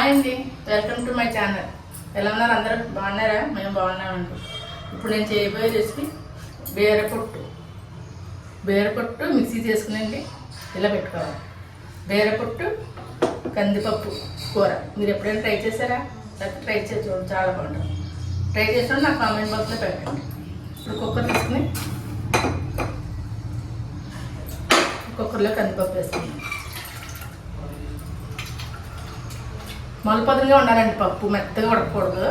Hi అండి, welcome to my channel. ఎలా ఉన్నారు అందరూ? బాగున్నారా? మేము బాగున్నామండి. ఇప్పుడు నేను చేయబోయే రెసిపీ బీరపొట్టు మిక్సీ చేసుకునండి ఇలా పెట్టుకోవాలి. బీరపొట్టు కందిపప్పు కూర మీరు ఎప్పుడైనా ట్రై చేశారా? ట్రై చేసి చూడండి, చాలా బాగుంటుంది. ట్రై చేసిన నాకు కామెంట్ బాక్స్లో పెట్టండి. ఇప్పుడు కుక్కర్ తీసుకుని కుక్కర్లో కందిపప్పు వేసుకుని మొలపదంగా ఉండాలండి. పప్పు మెత్తగా ఉడకకూడదు.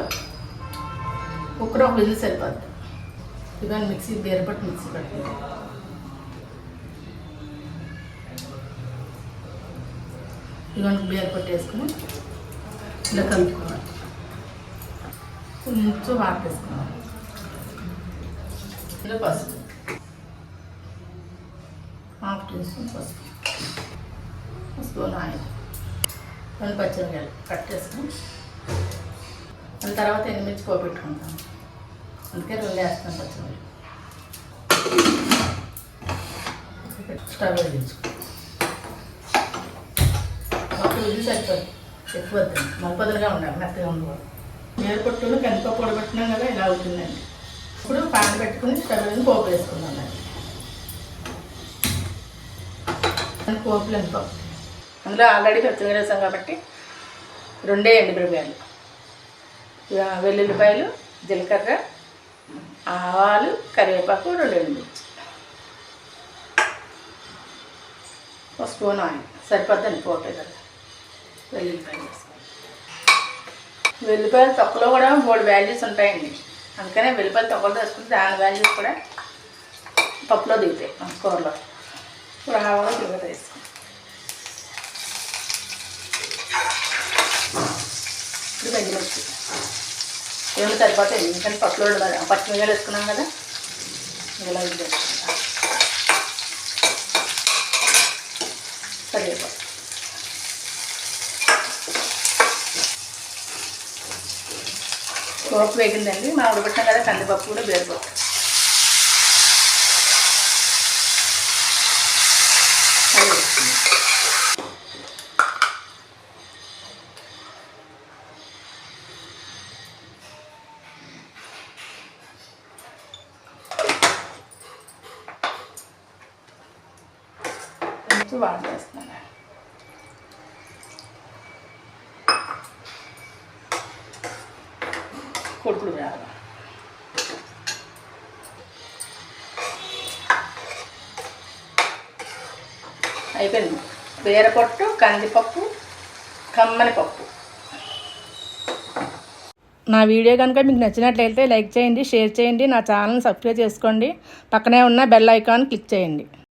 కుక్కర్ ఒక విజిల్ సరిపోద్ది. ఇవన్నీ మిక్సీ బీరపొట్టు మిక్సీ పెట్టుకుంటాం. ఇవన్నీ బీరపొట్టు వేసుకుని ఇలా కలుపుకోవాలి. కొంచెం వాటర్ వేసుకోవాలి. ఇలా పసుపు, హాఫ్ టీ స్పూన్ పసుపు, ఆయిల్, రెండు పచ్చిమిరకాయలు కట్ చేసుకుని దాని తర్వాత ఎండుమిర్చి పోపెట్టుకుంటాం. అందుకే రెండు వేస్తాం పచ్చిమిరకాయలు. స్టవ్ వేయించుకుంటాం. ఒక ఇది సరిపోదు, ఎక్కువ వద్దండి. మొలపదలుగా ఉండాలి, మెత్తగా ఉండకూడదు. బీరపొట్టును కందిపప్పు ఉడబెట్టినాం కదా, ఇలా అవుతుందండి. ఇప్పుడు పాన్ పెట్టుకుని స్టవ్ మీద పోపు వేసుకుందామండి. పోపులు ఎండిపప్పు, అందులో ఆల్రెడీ కొత్తిమీర వేసాం కాబట్టి 2 ఎండుమిరపకాయలు, వెల్లుల్లిపాయలు, జీలకర్ర, ఆవాలు, కరివేపాకు, 2 ఎండుమిర్చి, ఒక స్పూన్ ఆయిల్ సరిపోద్దండి. పోతే కదా వెల్లుల్లిపాయలు వేసుకోవాలి. వెల్లుల్లిపాయలు తొక్కలో కూడా 3 వాల్యూస్ ఉంటాయండి. అందుకనే వెల్లుల్లిపాయలు తొక్కలు వేసుకుంటే దాని వాల్యూస్ కూడా పప్పులో దిగుతాయి కూరలో. ఇప్పుడు ఆవాలు జీలకర్ర వేసుకోండి. ఇప్పుడు పచ్చిమిర్చి ఏమి సరిపోతాయి, ఎందుకంటే పప్పులో పచ్చిమిరకాయలు వేసుకున్నాం కదా. ఇలా ఇది వేసుకుంటాం. కరివేపాకు, పోపు వేగిందండి. మనం ఉడబెట్టాం కదా కందిపప్పు కూడా బీరపొట్టు కొంచెం వాటర్ వేస్తున్నాను. కొడుకులు రావాలి. అయిపోయింది. బీరపొట్టు కందిపప్పు కమ్మని పప్పు. నా వీడియో కనుక మీకు నచ్చినట్లయితే లైక్ చేయండి, షేర్ చేయండి, నా ఛానల్ని సబ్స్క్రైబ్ చేసుకోండి. పక్కనే ఉన్న బెల్ ఐకాన్ క్లిక్ చేయండి.